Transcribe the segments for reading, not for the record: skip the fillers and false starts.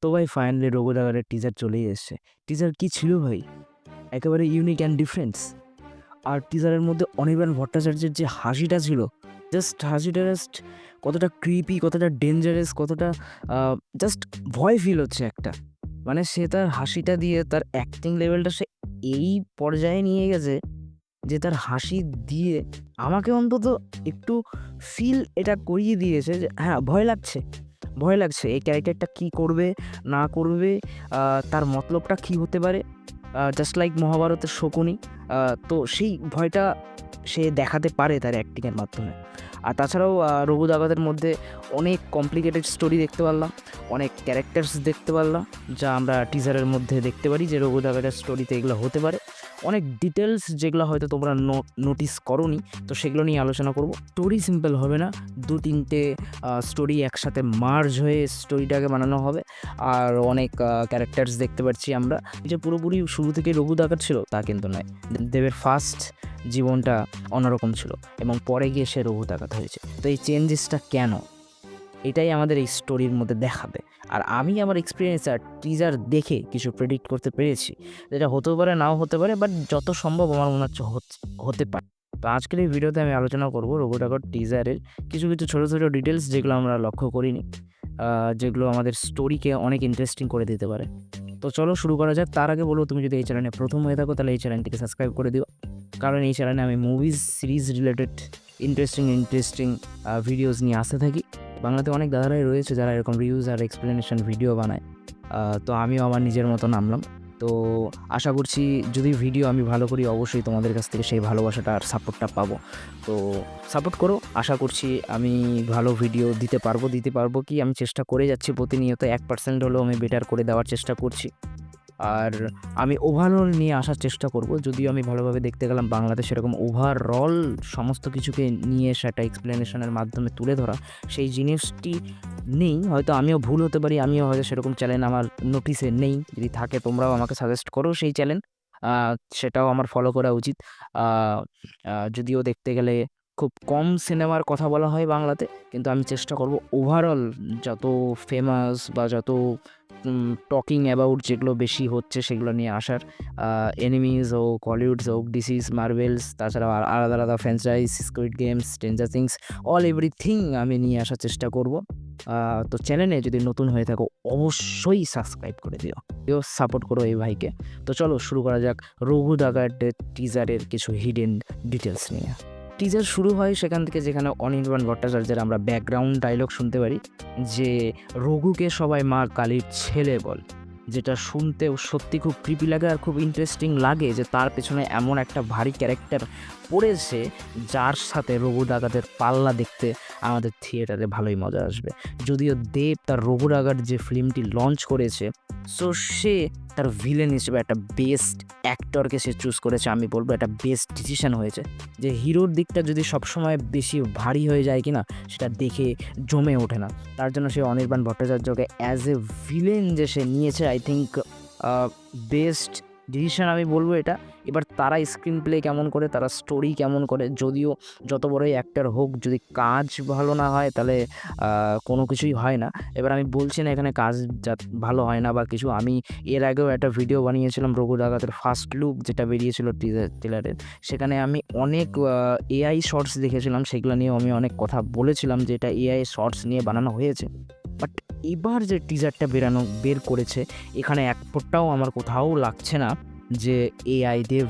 তো ভাই finally রঘুরাগারের teaser চলেই এসছে। টিজার কি ছিল ভাই? একেবারে ইউনিক অ্যান্ড ডিফারেন্স। আর টিজারের মধ্যে অনির্বাণ ভট্টাচার্যের যে হাসিটা ছিল, হাসিটা কতটা ক্রিপি, কতটা ডেঞ্জারাস, কতটা জাস্ট ভয় ফিল হচ্ছে একটা। মানে সে তার হাসিটা দিয়ে তার অ্যাক্টিং লেভেলটা সে এই পর্যায়ে নিয়ে গেছে যে তার হাসি দিয়ে আমাকে অন্তত একটু ফিল এটা করিয়ে দিয়েছে যে হ্যাঁ, ভয় লাগছে এই ক্যারেক্টারটা কী করবে না করবে, তার মতলবটা কী হতে পারে। জাস্ট লাইক মহাভারতের শকুনি। তো সেই ভয়টা সে দেখাতে পারে তার অ্যাক্টিংয়ের মাধ্যমে। আর তাছাড়াও রঘু দাগাদের মধ্যে অনেক কমপ্লিকেটেড স্টোরি দেখতে পারলাম, অনেক ক্যারেক্টার্স দেখতে পারলাম, যা আমরা টিজারের মধ্যে দেখতে পারি যে রঘু দাগাদের স্টোরিতে এগুলো হতে পারে। অনেক ডিটেলস যেগুলো হয়তো তোমরা নোটিস করোনি, তো সেগুলো নিয়ে আলোচনা করব। স্টোরি সিম্পল হবে না, 2-3টে স্টোরি একসাথে মার্জ হয়ে স্টোরিটাকে বানানো হবে। আর অনেক ক্যারেক্টার্স দেখতে পাচ্ছি আমরা, যে পুরোপুরি শুরু থেকে রঘু দাগার ছিল তা কিন্তু নয়। দেবের ফার্স্ট জীবনটা অন্যরকম ছিল এবং পরে গিয়ে সে রঘু দাগাত হয়েছে। তো এই চেঞ্জেসটা কেন, এটাই আমাদের এই স্টোরির মধ্যে দেখাবে। আর আমি আমার এক্সপিরিয়েন্স আর টিজার দেখে কিছু প্রেডিক্ট করতে পেরেছি, যেটা হতেও পারে নাও হতে পারে, বাট যত সম্ভব আমার মনে হচ্ছে হতে পারে। তো আজকের এই ভিডিওতে আমি আলোচনা করবো রঘু দাগার টিজারের কিছু ছোটো ছোটো ডিটেলস, যেগুলো আমরা লক্ষ্য করিনি, যেগুলো আমাদের স্টোরিকে অনেক ইন্টারেস্টিং করে দিতে পারে। তো চলো শুরু করা যাক। তার আগে বলবো, তুমি যদি এই চ্যানেলে প্রথম হয়ে থাকো তাহলে এই চ্যানেলটিকে সাবস্ক্রাইব করে দিও, কারণ এই চ্যানেলে আমি movies series related interesting videos নিয়ে আসতে থাকি। বাংলাতে অনেক দাদারাই রয়েছে যারা এরকম রিভিউজ আর এক্সপ্লেনেশন ভিডিও বানায়। তো আমিও আমার নিজের মতো নামলাম। তো আশা করছি যদি ভিডিও আমি ভালো করি, অবশ্যই তোমাদের কাছ থেকে সেই ভালোবাসাটা আর সাপোর্টটা পাবো। তো সাপোর্ট করো, আশা করছি আমি ভালো ভিডিও দিতে পারবো কি আমি চেষ্টা করে যাচ্ছি প্রতিনিয়ত, 1% হলেও আমি বেটার করে দেওয়ার চেষ্টা করছি। আর আমি ওভারঅল নিয়ে আসার চেষ্টা করব। যদিও আমি ভালোভাবে দেখতে গেলাম বাংলাতে সেরকম ওভারঅল সমস্ত কিছুকে নিয়ে সেটা এক্সপ্লেনেশনের মাধ্যমে তুলে ধরা, সেই জিনিসটি নেই। হয়তো আমিও ভুল হতে পারি, আমিও হয়তো সেরকম চ্যানেল আমার নোটিসে নেই। যদি থাকে তোমরাও আমাকে সাজেস্ট করো সেই চ্যানেল, সেটাও আমার ফলো করা উচিত। যদিও দেখতে গেলে খুব কম সিনেমার কথা বলা হয় বাংলাতে, কিন্তু আমি চেষ্টা করব ওভারঅল যত ফেমাস বা যত টকিং অ্যাবাউট যেগুলো বেশি হচ্ছে সেগুলো নিয়ে আসার। এনিমিজ হোক, হলিউডস হোক, ডিসিস, মার্ভেলস, তাছাড়াও আলাদা আলাদা franchise, squid games, stranger things, all everything আমি নিয়ে আসার চেষ্টা করব। তো চ্যানেলে যদি নতুন হয়ে থাকো অবশ্যই সাবস্ক্রাইব করে দিও, সাপোর্ট করো এই ভাইকে। তো চলো শুরু করা যাক রঘু দাগার টিজারের কিছু হিডেন ডিটেলস নিয়ে। টিজার শুরু হয় সেখান থেকে, যেখানে অনির্বাণ ভট্টাচার্যের আমরা ব্যাকগ্রাউন্ড ডায়লগ শুনতে পারি যে রঘুকে সবাই মা কালীর ছেলে বল, যেটা শুনতেও সত্যি খুব ক্রিপি লাগে আর খুব ইন্টারেস্টিং লাগে যে তার পেছনে এমন একটা ভারী ক্যারেক্টার পড়েছে যার সাথে রঘু ডাকাতের পাল্লা দেখতে আমাদের থিয়েটারে ভালোই মজা আসবে। যদিও দেব তার রঘু ডাকাত যে ফিল্মটি লঞ্চ করেছে, সো সে তার ভিলেন হিসেবে একটা বেস্ট অ্যাক্টরকে সে চুজ করেছে। আমি বলবো একটা বেস্ট ডিসিশন হয়েছে, যে হিরোর দিকটা যদি সবসময় বেশি ভারী হয়ে যায় কিনা সেটা দেখে জমে ওঠে না। তার জন্য সে অনির্বাণ ভট্টাচার্যকে অ্যাজ এ ভিলেন যে সে নিয়েছে, আই থিঙ্ক বেস্ট ডিসিশন আমি বলবো এটা। এবার তারা স্ক্রিন প্লে কেমন করে, তারা স্টোরি কেমন করে, যদিও যত বড়ই অ্যাক্টর হোক, যদি কাজ ভালো না হয় তাহলে কোনো কিছুই হয় না। এবার আমি বলছি না এখানে কাজ ভালো হয় না বা কিছু। আমি এর আগেও একটা ভিডিও বানিয়েছিলাম রঘু ডাকাতের ফার্স্ট লুক যেটা বেরিয়েছিল ট্রেলারের, সেখানে আমি অনেক এআই শর্টস দেখেছিলাম, সেগুলো নিয়েও আমি অনেক কথা বলেছিলাম যে এটা এআই শর্টস নিয়ে বানানো হয়েছে। বাট এবার যে টিজারটা বের করেছে, এখানে এক ফোঁটাও আমার কোথাও লাগছে না যে এআই দিয়ে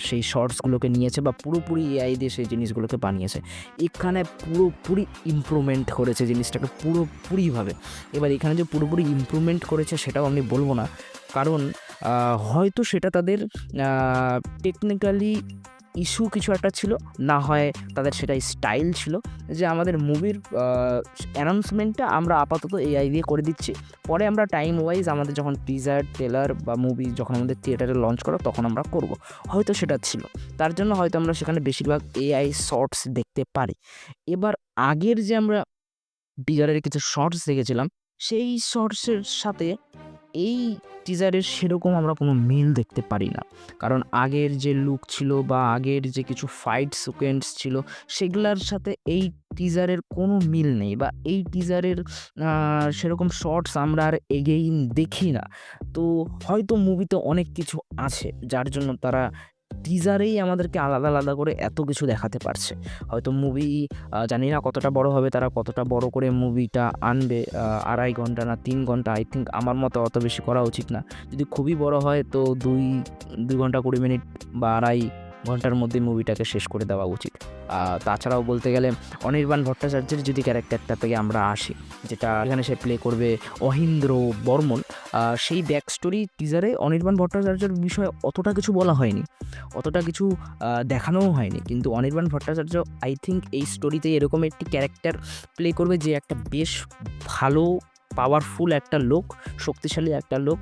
সেই শর্টসগুলোকে নিয়েছে বা পুরোপুরি এআই দিয়ে সেই জিনিসগুলোকে বানিয়েছে। এখানে পুরোপুরি ইমপ্রুভমেন্ট করেছে জিনিসটাকে পুরোপুরিভাবে। এবার এখানে যে পুরোপুরি ইমপ্রুভমেন্ট করেছে সেটাও আমি বলবো না, কারণ হয়তো সেটা তাদের টেকনিক্যালি ইস্যু কিছু একটা ছিল, না হয় তাদের সেটা স্টাইল ছিল যে আমাদের মুভির অ্যানাউন্সমেন্টটা আমরা আপাতত এআই দিয়ে করে দিচ্ছি, পরে আমরা টাইম ওয়াইজ আমাদের যখন টিজার ট্রেলার বা মুভি যখন আমাদের থিয়েটারে লঞ্চ করো তখন আমরা করব। হয়তো সেটা ছিল, তার জন্য হয়তো আমরা সেখানে বেশিরভাগ এআই শর্টস দেখতে পারি। এবার আগের যে আমরা টিজারের কিছু শর্টস দেখেছিলাম, সেই শর্টসের সাথে এই টিজারের সেরকম আমরা কোনো মিল দেখতে পারি না। কারণ আগের যে লুক ছিল বা আগের যে কিছু ফাইট সিকোয়েন্স ছিল, সেগুলোর সাথে এই টিজারের কোনো মিল নেই, বা এই টিজারের সেরকম শর্টস আমরা আর এগেইন দেখি না। তো হয়তো মুভিতে অনেক কিছু আছে যার জন্য তারা টিজারেই আমাদেরকে আলাদা আলাদা করে এত কিছু দেখাতে পারছে। হয়তো মুভি জানি না কতটা বড় হবে, তারা কতটা বড় করে মুভিটা আনবে, 2.5 ঘন্টা না 3 ঘন্টা, আই থিঙ্ক আমার মতে অত বেশি করা উচিত না। যদি খুবই বড় হয় তো 2 ঘন্টা 20 মিনিট বা 2.5 ঘন্টার মধ্যে মুভিটাকে শেষ করে দেওয়া উচিত। তাছাড়াও বলতে গেলে অনির্বাণ ভট্টাচার্যের যদি ক্যারেক্টারটা থেকে আমরা আসি, যেটা এখানে সে প্লে করবে অহিন্দ্র বর্মন, সেই ব্যাক স্টোরি টিজারে অনির্বাণ ভট্টাচার্যের বিষয়ে অতটা কিছু বলা হয়নি, অতটা কিছু দেখানোও হয়নি। কিন্তু অনির্বাণ ভট্টাচার্য আই থিঙ্ক এই স্টোরিতে এরকম একটি ক্যারেক্টার প্লে করবে যে একটা বেশ ভালো পাওয়ারফুল একটা লোক, শক্তিশালী একটা লোক,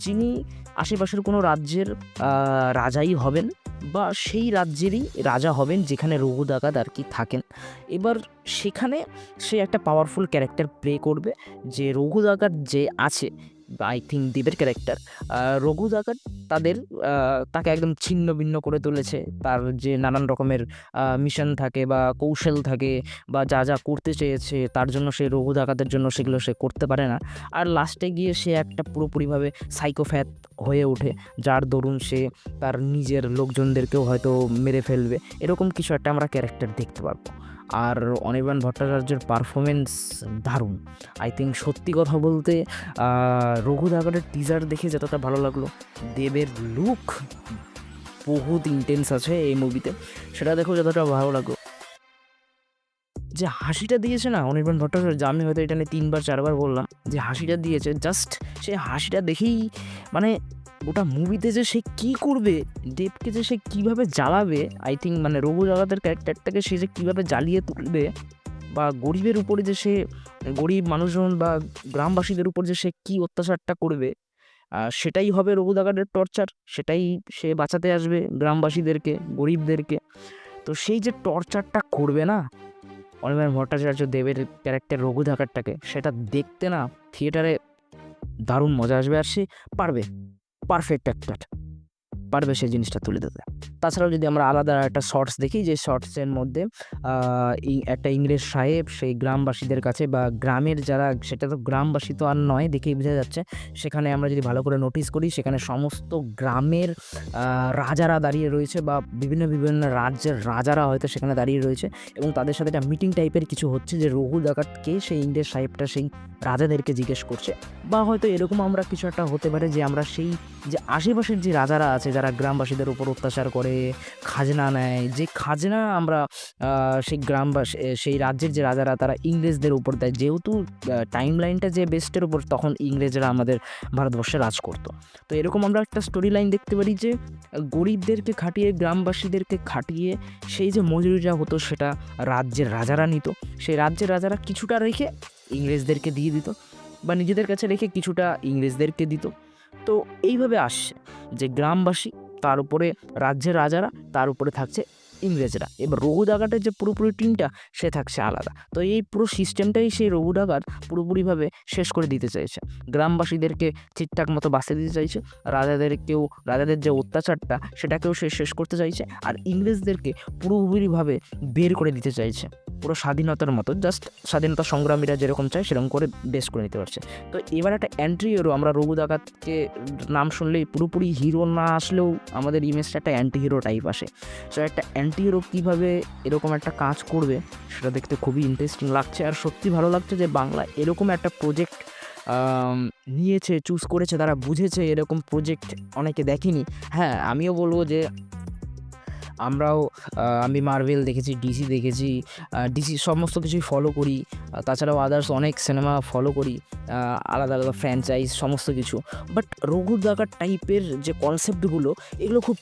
যিনি আশেপাশের কোনো রাজ্যের রাজাই হবেন, বা সেই রাজ্যেরই রাজা হবেন যেখানে রঘু ডাকাত আর কি থাকেন। এবার সেখানে সে একটা পাওয়ারফুল ক্যারেক্টার প্লে করবে, যে রঘু ডাকাত যে আছে, আই থিঙ্ক দেবের ক্যারেক্টার, রঘু ডাকাত তাকে একদম ছিন্ন ভিন্ন করে তুলেছে। তার যে নানান রকমের মিশন থাকে বা কৌশল থাকে বা যা যা করতে চেয়েছে তার জন্য সে রঘু ডাকাতের জন্য সেগুলো সে করতে পারে না, আর লাস্টে গিয়ে সে একটা পুরোপুরিভাবে সাইকোপ্যাথ হয়ে ওঠে, যার দরুন সে তার নিজের লোকজনদেরকেও হয়তো মেরে ফেলবে। এরকম কিছু একটা আমরা ক্যারেক্টার দেখতে পারবো। আর অনির্বাণ ভট্টাচার্যের পারফরমেন্স দারুণ। আই থিঙ্ক সত্যি কথা বলতে রঘু ডাকাতের টিজার দেখে যতটা ভালো লাগলো, দেবের লুক বহুত ইন্টেন্স আছে এই মুভিতে, সেটা দেখেও যতটা ভালো লাগলো। যে হাসিটা দিয়েছে না অনির্বাণ ভট্টাচার্য, আমি হয়তো এটা নিয়ে 3-4 বার বললাম, যে হাসিটা দিয়েছে, জাস্ট সেই হাসিটা দেখেই মানে গোটা মুভিতে যে সে কী করবে, দেবকে যে সে কীভাবে জ্বালাবে, আই থিঙ্ক মানে রঘু ডাকাতের ক্যারেক্টারটাকে সে যে কীভাবে জ্বালিয়ে তুলবে, বা গরিবের উপরে যে সে, গরিব মানুষজন বা গ্রামবাসীদের উপর যে সে কী অত্যাচারটা করবে, সেটাই হবে রঘু ডাকাতের টর্চার, সেটাই সে বাঁচাতে আসবে গ্রামবাসীদেরকে, গরিবদেরকে। তো সেই যে টর্চারটা করবে না অনির্বাণ ভট্টাচার্য দেবের ক্যারেক্টার রঘু ডাকাতটাকে, সেটা দেখতে না থিয়েটারে দারুণ মজা আসবে, আর সে পারবে, পারফেক্ট অ্যাক্টর, পারবে সেই জিনিসটা তুলে ধরতে। তাছাড়াও যদি আমরা আলাদা একটা শর্টস দেখি, যে শর্টসের মধ্যে একটা ইংরেজ সাহেব সেই গ্রামবাসীদের কাছে, বা গ্রামের যারা, সেটা তো গ্রামবাসী তো আর নয় দেখেই বোঝা যাচ্ছে, সেখানে আমরা যদি ভালো করে নোটিস করি, সেখানে সমস্ত গ্রামের রাজারা দাঁড়িয়ে রয়েছে, বা বিভিন্ন বিভিন্ন রাজ্যের রাজারা হয়তো সেখানে দাঁড়িয়ে রয়েছে, এবং তাদের সাথে একটা মিটিং টাইপের কিছু হচ্ছে, যে রঘু ডাকাতকে সেই ইংরেজ সাহেবটা সেই রাজাদেরকে জিজ্ঞেস করছে, বা হয়তো এরকম আমরা কিছু একটা হতে পারে যে আমরা সেই যে আশেপাশের যে রাজারা আছে যারা গ্রামবাসীদের উপর অত্যাচার করে, খাজনা নেয়, যে খাজনা আমরা সেই গ্রামবাসী, সেই রাজ্যের যে রাজারা তারা ইংরেজদের উপর দেয়, যেহেতু টাইম লাইনটা যে বেস্টের উপর, তখন ইংরেজরা আমাদের ভারতবর্ষে রাজ করতো। তো এরকম আমরা একটা স্টোরি লাইন দেখতে পারি, যে গরিবদেরকে খাটিয়ে, গ্রামবাসীদেরকে খাটিয়ে সেই যে মজুরিটা হতো সেটা রাজ্যের রাজারা নিত, সেই রাজ্যের রাজারা কিছুটা রেখে ইংরেজদেরকে দিয়ে দিত, বা নিজেদের কাছে রেখে কিছুটা ইংরেজদেরকে দিত। তো এইভাবে আসছে যে গ্রামবাসী, তার উপরে রাজ্যের রাজারা, তার উপরে থাকছে ইংরেজরা। এবার রঘু ডাকাতের যে পুরোপুরি টিমটা, সে থাকছে আলাদা। তো এই পুরো সিস্টেমটাই সেই রঘু ডাকাত পুরোপুরিভাবে শেষ করে দিতে চাইছে। গ্রামবাসীদেরকে ঠিকঠাক মতো বাঁচতে দিতে চাইছে, রাজাদের যে অত্যাচারটা সেটাকেও সে শেষ করতে চাইছে, আর ইংরেজদেরকে পুরোপুরিভাবে বের করে দিতে চাইছে, পুরো স্বাধীনতার মতো, জাস্ট স্বাধীনতা সংগ্রামীরা যেরকম চায় সেরকম করে বেশ করে নিতে পারছে। তো এবার একটা অ্যান্টি হিরো, আমরা রঘু ডাকাতকে নাম শুনলেই পুরোপুরি হিরো না আসলেও আমাদের ইমেজটা একটা অ্যান্টি হিরো টাইপ আসে। সো একটা অ্যান্টি হিরো কীভাবে এরকম একটা কাজ করবে সেটা দেখতে খুবই ইন্টারেস্টিং লাগছে, আর সত্যি ভালো লাগছে যে বাংলা এরকম একটা প্রজেক্ট নিয়েছে, চুজ করেছে, তারা বুঝেছে এরকম প্রজেক্ট অনেকে দেখেনি। হ্যাঁ, আমিও বলবো যে আমি মার্ভেল দেখেছি, ডিসি দেখেছি, ডিসি সমস্ত কিছুই ফলো করি, তাছাড়াও আদার্স অনেক সিনেমা ফলো করি, আলাদা আলাদা ফ্র্যাঞ্চাইজ সমস্ত কিছু। বাট রঘু ডাকাত টাইপের যে কনসেপ্টগুলো, এগুলো খুব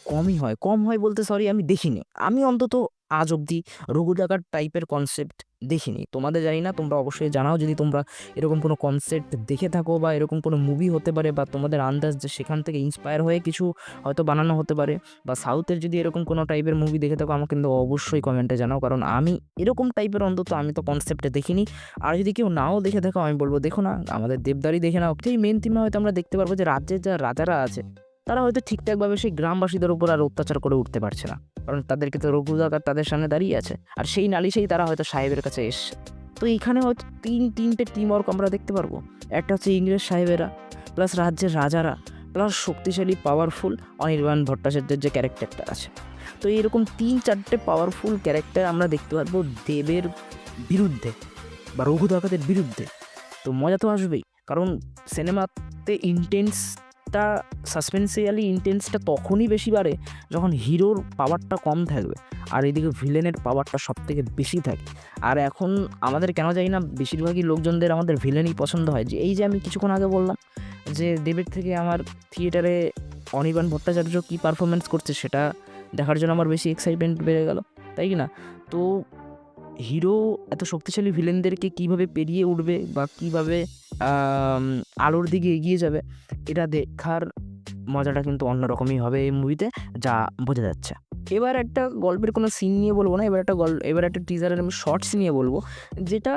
কম হয় বলতে সরি, আমি দেখিনি, আমি অন্তত আজ অবধি রঘু ডাকাত টাইপের কনসেপ্ট দেখিনি। তোমাদের জানি না, তোমরা অবশ্যই জানাও যদি তোমরা এরকম কোনো কনসেপ্ট দেখে থাকো, বা এরকম কোনো মুভি হতে পারে, বা তোমাদের আন্দাজ যে সেখান থেকে ইন্সপায়ার হয়ে কিছু হয়তো বানানো হতে পারে, বা সাউথের যদি এরকম কোনো টাইপের মুভি দেখে থাকো, আমাকে কিন্তু অবশ্যই কমেন্টে জানাও, কারণ আমি এরকম টাইপের অন্তত আমি তো কনসেপ্টে দেখিনি। আর যদি কেউ নাও দেখে থাকো, আমি বলবো দেখো না, আমাদের দেবদারি দেখে নাও, সেই মেন থিমে হয়তো আমরা দেখতে পারবো যে রাজ্যের যা রাজারা আছে তারা হয়তো ঠিকঠাকভাবে সেই গ্রামবাসীদের উপর আর অত্যাচার করে উঠতে পারছে না, কারণ তাদেরকে তো রঘু ডাকাত তাদের সামনে দাঁড়িয়ে আছে, আর সেই নালিশেই তারা হয়তো সাহেবের কাছে এসছে। তো এইখানে হয়তো তিনটে টিম ওয়ার্ক আমরা দেখতে পারবো। একটা হচ্ছে ইংরেজ সাহেবেরা, প্লাস রাজ্যের রাজারা, প্লাস শক্তিশালী পাওয়ারফুল অনির্বাণ ভট্টাচার্যের যে ক্যারেক্টারটা আছে। তো এরকম 3-4টে পাওয়ারফুল ক্যারেক্টার আমরা দেখতে পারবো দেবের বিরুদ্ধে বা রঘু ডাকাতের বিরুদ্ধে। তো মজা তো আসবেই, কারণ সিনেমাতে ইন্টেন্সটা, সাসপেন্সিয়ালি ইন্টেন্সটা তখনই বেশি বাড়ে যখন হিরোর পাওয়ারটা কম থাকবে আর এদিকে ভিলেনের পাওয়ারটা সব থেকে বেশি থাকে। আর এখন আমাদের কেন জানি না বেশিরভাগই লোকজনদের আমাদের ভিলেনই পছন্দ হয়। যে এই যে আমি কিছুক্ষণ আগে বললাম যে দেবের থেকে আমার থিয়েটারে অনির্বাণ ভট্টাচার্য কী পারফরমেন্স করছে সেটা দেখার জন্য আমার বেশি এক্সাইটমেন্ট বেড়ে গেল, তাই কি না? তো হিরো এত শক্তিশালী ভিলেনদেরকে কীভাবে পেরিয়ে উঠবে বা কীভাবে আলোর দিকে এগিয়ে যাবে, এটা দেখার মজাটা কিন্তু অন্যরকমই হবে এই মুভিতে, যা বোঝা যাচ্ছে। এবার একটা গল্পের কোনো সিন নিয়ে বলবো না, এবার একটা টিজারের আমি শর্টস নিয়ে বলবো। যেটা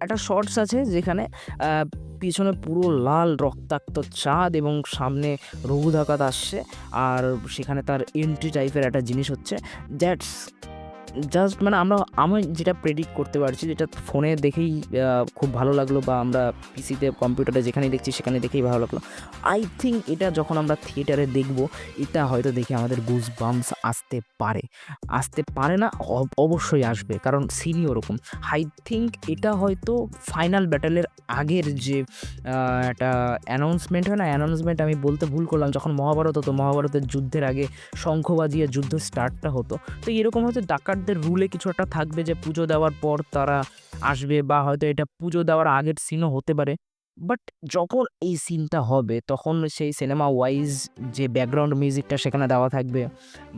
একটা শর্টস আছে যেখানে পিছনে পুরো লাল রক্তাক্ত চাঁদ এবং সামনে রঘু ডাকাত আসছে, আর সেখানে তার এন্ট্রি টাইপের একটা জিনিস হচ্ছে। দ্যাটস জাস্ট মানে আমি যেটা প্রেডিক্ট করতে পারছি, যেটা ফোনে দেখেই খুব ভালো লাগলো, বা আমরা পিসিতে কম্পিউটারে যেখানেই দেখছি সেখানে দেখেই ভালো লাগলো। আই থিঙ্ক এটা যখন আমরা থিয়েটারে দেখব, এটা হয়তো দেখে আমাদের গুজ বাম্পস আসতে পারে না, অবশ্যই আসবে, কারণ সিনই ওরকম। আই থিঙ্ক এটা হয়তো ফাইনাল ব্যাটেলের আগের যে একটা অ্যানাউন্সমেন্ট হয় না, অ্যানাউন্সমেন্ট আমি বলতে ভুল করলাম, যখন মহাভারত হতো, মহাভারতের যুদ্ধের আগে শঙ্খ বাজিয়ে যুদ্ধ স্টার্টটা হতো। তো এরকম হয়তো ডাকাতদের রুলে কিছু একটা থাকবে যে পুজো দেওয়ার পর তারা আসবে, বা হয়তো এটা পুজো দেওয়ার আগের সিনও হতে পারে। বাট যখন এই সিনটা হবে তখন সেই সিনেমা ওয়াইজ যে ব্যাকগ্রাউন্ড মিউজিকটা সেখানে দেওয়া থাকবে,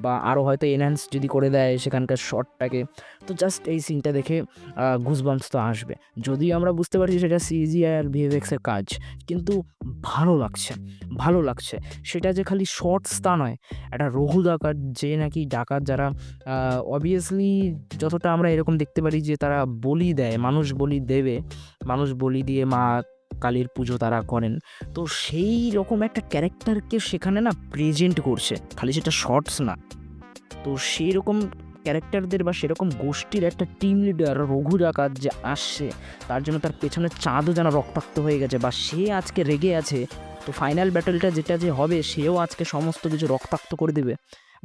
বা আরও হয়তো এনহ্যান্স যদি করে দেয় সেখানকার শটটাকে, তো জাস্ট এই সিনটা দেখে গুজবাম্পস তো আসবে। যদিও আমরা বুঝতে পারছি সেটা সিজিআই আর ভিএফএক্সের কাজ, কিন্তু ভালো লাগছে। সেটা যে খালি শর্টস তা নয়, একটা রঘু ডাকাত যে নাকি ডাকাত যারা অবভিয়াসলি যতটা আমরা এরকম দেখতে পারি যে তারা বলি দেয়, মানুষ বলি দিয়ে মা কালীর পুজো তারা করেন। তো সেই রকম একটা ক্যারেক্টারকে সেখানে না প্রেজেন্ট করছে, খালি সেটা শর্টস না। তো সেই রকম ক্যারেক্টারদের বা সেরকম গোষ্ঠীর একটা টিম লিডার রঘু ডাকাত যে আসছে, তার জন্য তার পেছনে চাঁদও যেন রক্তাক্ত হয়ে গেছে, বা সে আজকে রেগে আছে। তো ফাইনাল ব্যাটলটা যেটা যে হবে, সেও আজকে সমস্ত কিছু রক্তাক্ত করে দেবে,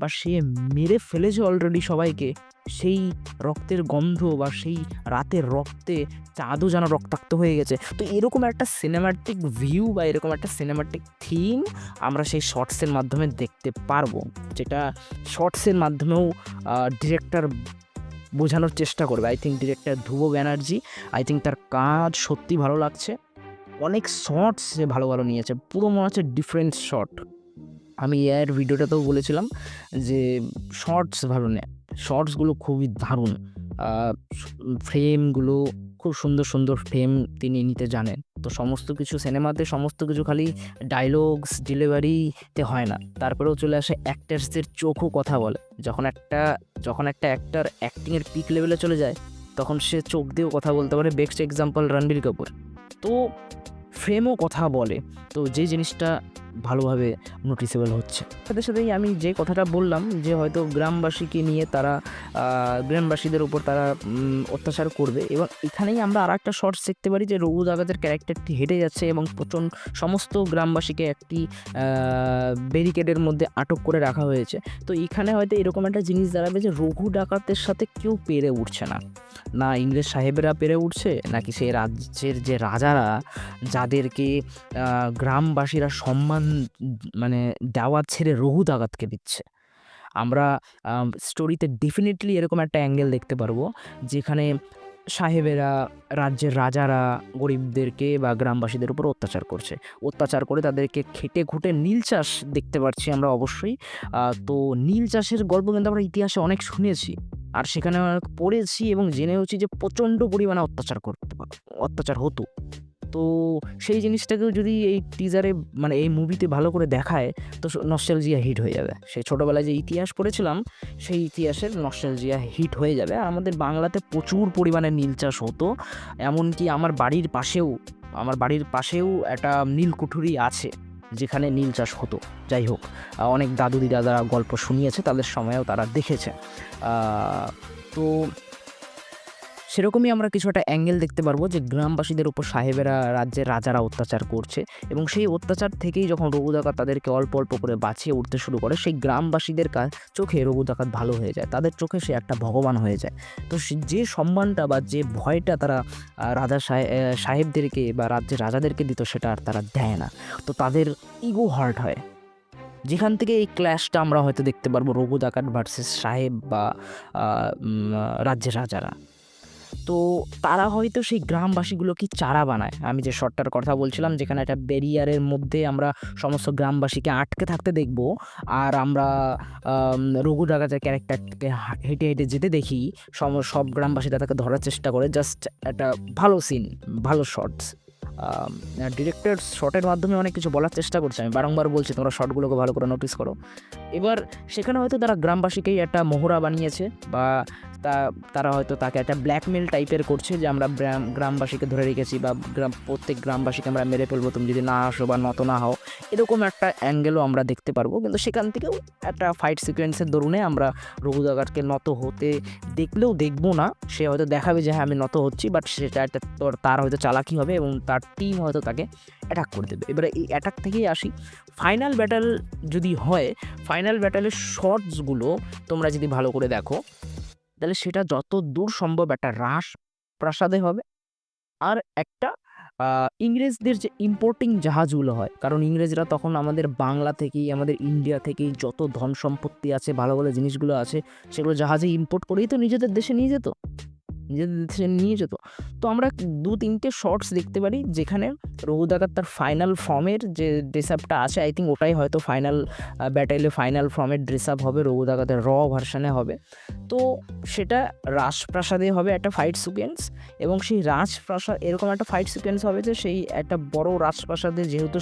বা সে মেরে ফেলেছে অলরেডি সবাইকে। সেই রক্তের গন্ধ বা সেই রাতের রক্তে চাঁদও যেন রক্তাক্ত হয়ে গেছে। তো এরকম একটা সিনেমাটিক ভিউ বা এরকম একটা সিনেমাটিক থিম আমরা সেই শর্টসের মাধ্যমে দেখতে পারবো, যেটা শর্টসের মাধ্যমেও ডিরেক্টর বোঝানোর চেষ্টা করবে। I think director Dhruba Banerjee, I think তার কাজ সত্যি ভালো লাগছে। অনেক শর্টস সে ভালো নিয়েছে, পুরো মনে হচ্ছে ডিফারেন্ট শর্ট। আমি এর ভিডিওটাতেও বলেছিলাম যে শর্টস ভালো নেয়, শর্টসগুলো খুবই দারুণ, ফ্রেমগুলো খুব সুন্দর ফ্রেম তিনি নিতে জানেন। তো সমস্ত কিছু সিনেমাতে সমস্ত কিছু খালি ডায়লগস ডেলিভারিতে হয় না, তারপরেও চলে আসে অ্যাক্টার্সদের চোখও কথা বলে। যখন একটা অ্যাক্টার অ্যাক্টিংয়ের পিক লেভেলে চলে যায়, তখন সে চোখ দিয়েও কথা বলতে পারে। Best example Ranbir Kapoor. তো ফ্রেমও কথা বলে, তো যে জিনিসটা ভালোভাবে নোটিসেবল হচ্ছে। সাথেই আমি যে কথাটা বললাম যে হয়তো গ্রামবাসীকে নিয়ে তারা গ্রামবাসীদের উপর তারা অত্যাচার করবে, এবং এখানেই আমরা আর একটা শর্টস দেখতে পারি যে রঘু ডাকাতের ক্যারেক্টারটি হেঁটে যাচ্ছে এবং সমস্ত গ্রামবাসীকে একটি ব্যারিকেডের মধ্যে আটক করে রাখা হয়েছে। তো এখানে হয়তো এরকম একটা জিনিস দাঁড়াবে যে রঘু ডাকাতের সাথে কেউ পেরে উঠছে না ইংরেজ সাহেবেরা পেরে উঠছে, নাকি সেই রাজ্যের যে রাজারা যাদেরকে গ্রামবাসীরা সম্মান মানে দেওয়া ছেড়ে রঘু ডাকাতকে দিচ্ছে। আমরা স্টোরিতে ডেফিনেটলি এরকম একটা অ্যাঙ্গেল দেখতে পারবো, যেখানে সাহেবেরা, রাজ্যের রাজারা গরিবদেরকে বা গ্রামবাসীদের উপর অত্যাচার করে তাদেরকে খেটে খুঁটে নীল চাষ দেখতে পাচ্ছি আমরা অবশ্যই। তো নীল চাষের গল্প কিন্তু আমরা ইতিহাসে অনেক শুনেছি, আর সেখানে পড়েছি এবং জেনেওছি যে প্রচণ্ড পরিমাণে অত্যাচার হতো। তো সেই জিনিসটাকেও যদি এই টিজারে মানে এই মুভিতে ভালো করে দেখায়, তো নস্টালজিয়া হিট হয়ে যাবে। সেই ছোটোবেলায় যে ইতিহাস পড়েছিলাম, সেই ইতিহাসের নস্টালজিয়া হিট হয়ে যাবে। আর আমাদের বাংলাতে প্রচুর পরিমাণে নীল চাষ হতো, এমনকি আমার বাড়ির পাশেও একটা নীলকুঠুরি আছে, যেখানে নীল চাষ হতো। যাই হোক, অনেক দাদু দিদারা গল্প শুনিয়েছে, তাদের সময়েও তারা দেখেছে। তো সেরকমই আমরা কিছু একটা অ্যাঙ্গেল দেখতে পারবো যে গ্রামবাসীদের উপর সাহেবেরা, রাজ্যের রাজারা অত্যাচার করছে, এবং সেই অত্যাচার থেকেই যখন রঘু ডাকাত তাদেরকে অল্প অল্প করে বাঁচিয়ে উঠতে শুরু করে, সেই গ্রামবাসীদের চোখে রঘু ডাকাত ভালো হয়ে যায়, তাদের চোখে সে একটা ভগবান হয়ে যায়। তো যে সম্মানটা বা যে ভয়টা তারা রাজা সাহেবদেরকে বা রাজ্যের রাজাদেরকে দিত, সেটা আর তারা দেয় না। তো তাদের ইগো হার্ট হয়, যেখান থেকে এই ক্ল্যাশটা আমরা হয়তো দেখতে পারবো, রঘু ডাকাত ভার্সেস সাহেব বা রাজ্যের রাজারা। তো তারা হয়তো সেই গ্রামবাসীগুলোকে চারা বানায়। আমি যে শটটার কথা বলছিলাম, যেখানে একটা ব্যারিয়ারের মধ্যে আমরা সমস্ত গ্রামবাসীকে আটকে থাকতে দেখব, আর আমরা রঘু ডাকাতের ক্যারেক্টারকে হেঁটে হেঁটে যেতে দেখি, সব গ্রামবাসীরা তাকে ধরার চেষ্টা করে। জাস্ট একটা ভালো সিন, ভালো শটস। ডিরেক্টর শটের মাধ্যমে অনেক কিছু বলার চেষ্টা করছে, আমি বারংবার বলছি তোমরা শটগুলোকে ভালো করে নোটিস করো। এবার সেখানে হয়তো তারা গ্রামবাসীকেই একটা মোহরা বানিয়েছে, বা তারা হয়তো তাকে একটা ব্ল্যাকমেল টাইপের করছে, যে আমরা গ্রামবাসীকে ধরে রেখেছি, বা প্রত্যেক গ্রামবাসীকে আমরা মেরে ফেলবো তুমি যদি না আসো বা নত না হও, এরকম একটা অ্যাঙ্গেলও আমরা দেখতে পারবো। কিন্তু সেখান থেকেও একটা ফাইট সিকোয়েন্সের দরুনে আমরা রঘু ডাকাতকে নত হতে দেখলেও দেখবো না, সে হয়তো দেখাবে যে হ্যাঁ আমি নত হচ্ছি, বাট সেটা একটা তার হয়তো চালাকি হবে, এবং তার টিম হয়তো তাকে অ্যাটাক করে দেবে। এবারে এই অ্যাটাক থেকেই আসি, ফাইনাল ব্যাটেল যদি হয়, ফাইনাল ব্যাটেলের শর্টসগুলো তোমরা যদি ভালো করে দেখো, তাহলে সেটা যত দূর সম্ভব একটা রাজপ্রাসাদে হবে, আর একটা ইংরেজদের যে ইম্পোর্টিং জাহাজগুলো হয়, কারণ ইংরেজরা তখন আমাদের বাংলা থেকেই, আমাদের ইন্ডিয়া থেকেই যত ধন সম্পত্তি আছে, ভালো ভালো জিনিসগুলো আছে, সেগুলো জাহাজে ইম্পোর্ট করেই তো নিজেদের দেশে নিয়ে যেত। তো আমরা 2-3টে শর্টস দেখতে পারি, যেখানে রঘু ডাকাত তার ফাইনাল ফর্মের যে ড্রেস আপটা আছে, আই থিঙ্ক ওটাই হয়তো ফাইনাল ব্যাটেলে ফাইনাল ফর্মের ড্রেস আপ হবে, রঘু ডাকাতের ভার্সানে হবে। তো সেটা রাজপ্রাসাদে হবে একটা ফাইট সিকোয়েন্স, এবং সেই রাজপ্রাসাদ এরকম একটা ফাইট সিকোয়েন্স হবে যে সেই একটা বড় রাজপ্রাসাদে, যেহেতু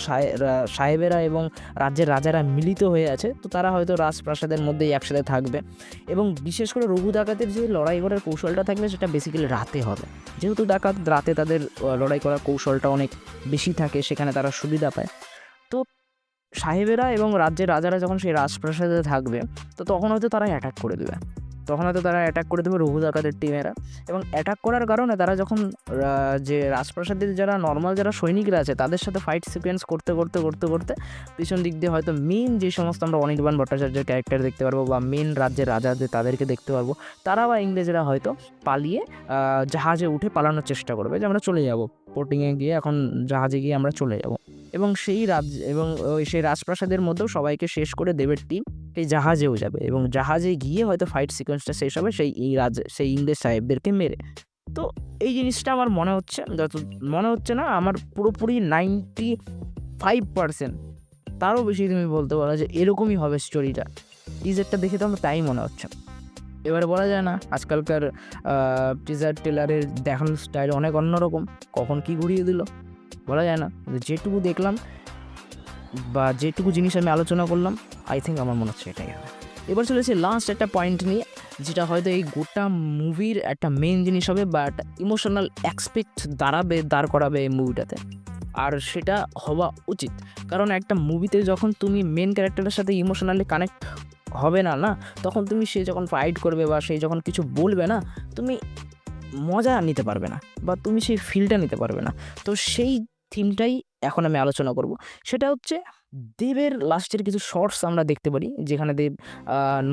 সাহেবেরা এবং রাজ্যের রাজারা মিলিত হয়ে আছে, তো তারা হয়তো রাজপ্রাসাদের মধ্যেই একসাথে থাকবে। এবং বিশেষ করে রঘু ডাকাতের যে লড়াই করার কৌশলটা থাকবে, সেটা বেসিক্যালি রাতে হবে, যেহেতু ডাকাত রাতে তাদের লড়াই করার কৌশলটা অনেক বেশি থাকে, সেখানে তারা সুবিধা পায়। তো সাহেবেরা এবং রাজ্যের রাজারা যখন সেই রাজপ্রাসাদে থাকবে, তো তখন হয়তো তারা অ্যাটাক করে দেবে, রঘু ডাকাতের টিমেরা। এবং অ্যাটাক করার কারণে তারা যখন যে রাজপ্রাসাদের যারা নর্মাল যারা সৈনিকরা আছে, তাদের সাথে ফাইট সিকোয়েন্স করতে করতে করতে করতে পিছন দিক দিয়ে হয়তো মেন যে সমস্ত আমরা অনির্বাণ ভট্টাচার্যের ক্যারেক্টার দেখতে পারবো, বা মেন রাজ্যের রাজাদের তাদেরকে দেখতে পারবো, তারা বা ইংরেজরা হয়তো পালিয়ে জাহাজে উঠে পালানোর চেষ্টা করবে, যে আমরা চলে যাব পোর্টিংয়ে গিয়ে, এখন জাহাজে গিয়ে আমরা চলে যাব। এবং সেই সেই রাজপ্রাসাদের মধ্যেও সবাইকে শেষ করে দেবের টিম সেই জাহাজেও যাবে, এবং জাহাজে গিয়ে হয়তো ফাইট সিকোয়েন্সটা শেষ হবে সেই ইংরেজ সাহেবদেরকে মেরে। তো এই জিনিসটা আমার মনে হচ্ছে না, আমার পুরোপুরি 95%, তারও বেশি তুমি বলতে পারো যে এরকমই হবে স্টোরিটা। টিজারটা দেখে তো আমার তাই মনে হচ্ছে। এবারে বলা যায় না, আজকালকার টিজার টেলারের দেখানোর স্টাইল অনেক অন্যরকম, কখন কি ঘুরিয়ে দিল বলা যায় না। যেটুকু দেখলাম বা যেটুকু জিনিস আমি আলোচনা করলাম, আই থিঙ্ক আমার মনে হচ্ছে এটাই হবে। এবার চলেছে লাস্ট একটা পয়েন্ট নিয়ে, যেটা হয়তো এই গোটা মুভির একটা মেন জিনিস হবে, বা একটা ইমোশনাল অ্যাসপেক্ট দাঁড় করাবে এই মুভিটাতে, আর সেটা হওয়া উচিত। কারণ একটা মুভিতে যখন তুমি মেন ক্যারেক্টারের সাথে ইমোশনালি কানেক্ট হবে না, তখন তুমি সে যখন ফাইট করবে বা সে যখন কিছু বলবে না, তুমি মজা নিতে পারবে না, বা তুমি সেই ফিলটা নিতে পারবে না। তো সেই থিমটাই এখন আমি আলোচনা করব। সেটা হচ্ছে দেবের লাস্টের কিছু শর্টস আমরা দেখতে পারি, যেখানে দেব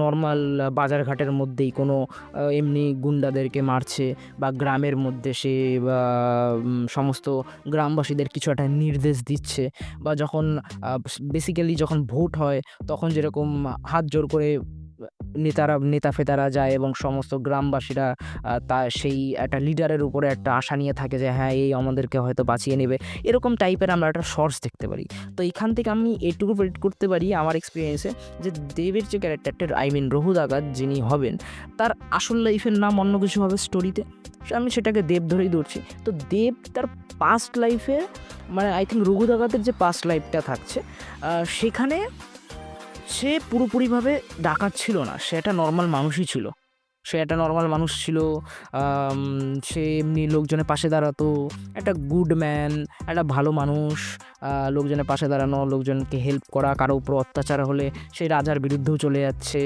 নর্মাল বাজারঘাটের মধ্যেই কোনো এমনি গুন্ডাদেরকে মারছে, বা গ্রামের মধ্যে সে সমস্ত গ্রামবাসীদের কিছু একটা নির্দেশ দিচ্ছে, বা যখন বেসিক্যালি যখন ভোট হয়, তখন যেরকম হাত জোর করে নেতা ফেতারা যায়, এবং সমস্ত গ্রামবাসীরা তা সেই একটা লিডারের উপরে একটা আশা নিয়ে থাকে যে হ্যাঁ এই আমাদেরকে হয়তো বাঁচিয়ে নেবে, এরকম টাইপের আমরা একটা শর্টস দেখতে পারি। তো এখান থেকে আমি এটুকু প্রেডিক্ট করতে পারি আমার এক্সপিরিয়েন্সে, যে দেবের যে ক্যারেক্টারটা, আই মিন রঘু ডাকাত যিনি হবেন, তার আসল লাইফের নাম অন্য কিছু হবে স্টোরিতে, আমি সেটাকে দেব ধরেই ধরছি। তো দেব তার পাস্ট লাইফে, মানে আই থিঙ্ক রঘু ডাকাতের যে পাস্ট লাইফটা থাকছে, সেখানে সে পুরোপুরিভাবে ডাকাত ছিল না, সে একটা নর্মাল মানুষই ছিল। সে একটা নর্মাল মানুষ ছিল, সে এমনি লোকজনের পাশে দাঁড়াতো, একটা গুড ম্যান, একটা ভালো মানুষ, লোকজনের পাশে দাঁড়ানো, লোকজনকে হেল্প করা, কারো উপর অত্যাচার হলে সে রাজার বিরুদ্ধেও চলে যাচ্ছে।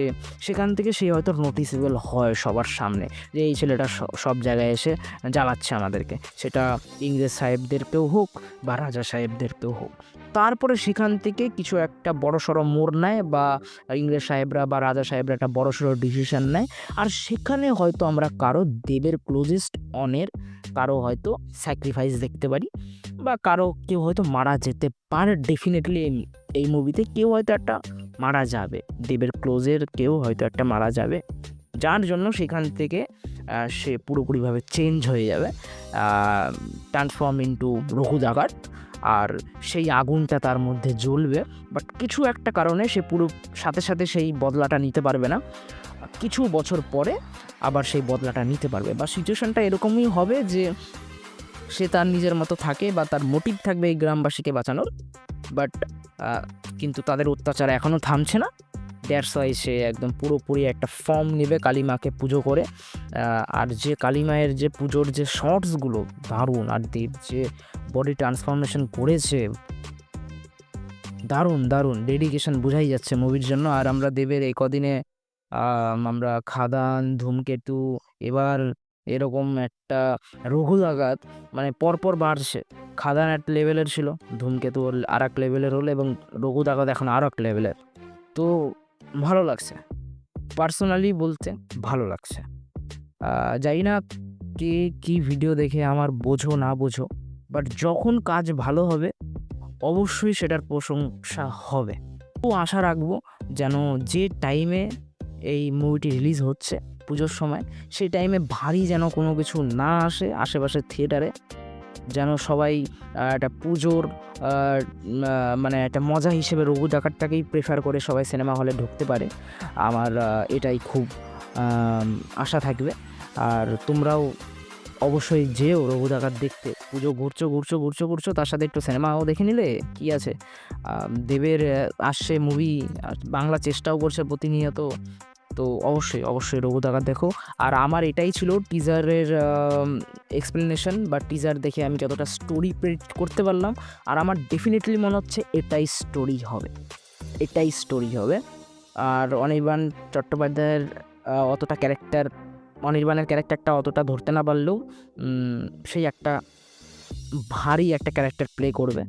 সেখান থেকে সে হয়তো নোটিসেবল হয় সবার সামনে যে এই ছেলেটা সব জায়গায় এসে জ্বালাচ্ছে আমাদেরকে, সেটা ইংরেজ সাহেবদেরকেও হোক বা রাজা সাহেবদেরকেও হোক। তারপরে সেখান থেকে কিছু একটা বড়সড় মোড় নেয়, বা ইংরেজ সাহেবরা বা রাজা সাহেবরা একটা বড়সড় ডিসিশন নেয়, আর সেখানে হয়তো আমরা কারো দেবের ক্লোজেস্ট অনের কারো হয়তো স্যাক্রিফাইস দেখতে পারি, বা কারো কেউ হয়তো মারা যেতে পারে। ডেফিনেটলি এই মুভিতে কেউ হয়তো একটা মারা যাবে, দেবের ক্লোজের কেউ হয়তো একটা মারা যাবে, যার জন্য সেখান থেকে সে পুরোপুরিভাবে চেঞ্জ হয়ে যাবে, ট্রান্সফর্ম ইন্টু রঘু ডাকাত, আর সেই আগুনটা তার মধ্যে জ্বলবে। বাট কিছু একটা কারণে সে পুরো সাথে সাথে সেই বদলাটা নিতে পারবে না, কিছু বছর পরে আবার সেই বদলাটা নিতে পারবে, বা সিচুয়েশনটা এরকমই হবে যে সে তার নিজের মতো থাকে, বা তার মোটিভ থাকবে এই গ্রামবাসীকে বাঁচানোর, বাট কিন্তু তাদের অত্যাচার এখনও থামছে না। দ্যাটস ওয়াই সে একদম পুরোপুরি একটা ফর্ম নেবে, কালীমাকে পুজো করে। আর যে কালীমায়ের যে পুজোর যে শর্টসগুলো দারুণ, আর দেব যে বডি ট্রান্সফরমেশন করেছে, দারুণ দারুণ ডেডিকেশন বোঝাই যাচ্ছে মুভির জন্য। আর আমরা দেবের এই কদিনে আমরা খাদান, ধূমকেতু, এবার এরকম একটা রঘু ডাকাত, মানে পরপর বাড়ছে। খাদান এক লেভেলের ছিল, ধূমকেতু আর এক লেভেলের হলো, এবং রঘু ডাকাত এখন আরও এক লেভেলের। তো ভালো লাগছে, পার্সোনালি বলতে ভালো লাগছে। জানি না কে কী ভিডিও দেখে আমার বোঝো না বোঝো, বাট যখন কাজ ভালো হবে অবশ্যই সেটার প্রশংসা হবে। তো আশা রাখবো যেন যে টাইমে এই মুভিটি রিলিজ হচ্ছে পুজোর সময়, সেই টাইমে ভারী যেন কোনো কিছু না আসে আশেপাশের থিয়েটারে, যেন সবাই একটা পুজোর মানে একটা মজা হিসেবে রঘু ডাকাতটাকেই প্রেফার করে সবাই সিনেমা হলে ঢুকতে পারে। আমার এটাই খুব আশা থাকবে। আর তোমরাও অবশ্যই যেও রঘু ডাকাত দেখতে। পুজো ঘুরছো, তার সাথে একটু সিনেমাও দেখে নিলে কী আছে। দেবের আসছে মুভি, বাংলা চেষ্টাও করছে প্রতিনিয়ত, তো অবশ্যই রঘু ডাকাত দেখো। আর আমার এটাই ছিল টিজারের এক্সপ্লেনেশন, বা টিজার দেখে আমি যতটা স্টোরি প্রেডিক্ট করতে পারলাম, আর আমার ডেফিনেটলি মনে হচ্ছে এটাই স্টোরি হবে। আর অনির্বাণ চট্টোপাধ্যায়ের অনির্বাণের ক্যারেক্টারটা অতটা ধরতে না পারলেও সেই একটা ভারী একটা ক্যারেক্টার প্লে করবে,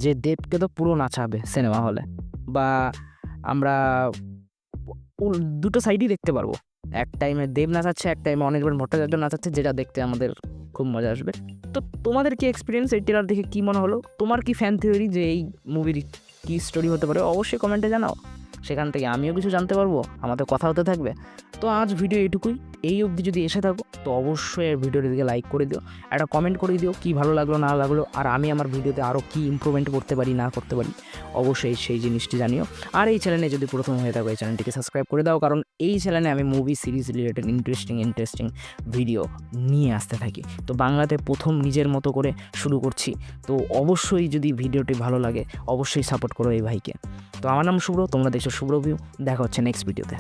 যে দেবকে তো পুরো নাচাবে সিনেমা হলে, বা আমরা দুটো সাইডই দেখতে পারবো। এক টাইমে দেব নাচাচ্ছে, এক টাইমে অনির্বাণ ভট্টাচার্য নাচাচ্ছে, যেটা দেখতে আমাদের খুব মজা আসবে। তো তোমাদের কি এক্সপিরিয়েন্স এই ট্রেলার দেখে কী মনে হলো? তোমার কি ফ্যান থিওরি যে এই মুভির কী স্টোরি হতে পারে? অবশ্যই কমেন্টে জানাও, সেখান থেকে আমিও কিছু জানতে পারবো, আমাদের কথা হতে থাকবে। তো আজ ভিডিও এইটুকুই। এই অবধি যদি এসে থাকো তো অবশ্যই ভিডিওটির দিকে লাইক করে দিও, একটা কমেন্ট করে দিও কী ভালো লাগলো না লাগলো, আর আমি আমার ভিডিওতে আরও কী ইমপ্রুভমেন্ট করতে পারি না করতে পারি, অবশ্যই সেই জিনিসটি জানিও। আর এই চ্যানেলে যদি প্রথম হয়ে থাকো এই চ্যানেলটিকে সাবস্ক্রাইব করে দাও, কারণ এই চ্যানেলে আমি movie series related interesting video নিয়ে আসতে থাকি। তো বাংলাতে প্রথম নিজের মতো করে শুরু করছি, তো অবশ্যই যদি ভিডিওটি ভালো লাগে অবশ্যই সাপোর্ট করো এই ভাইকে। তো আমার নাম শুভ্র, তোমরা দেখছো শুভ্র ভিউ। দেখা হচ্ছে নেক্সট ভিডিওতে।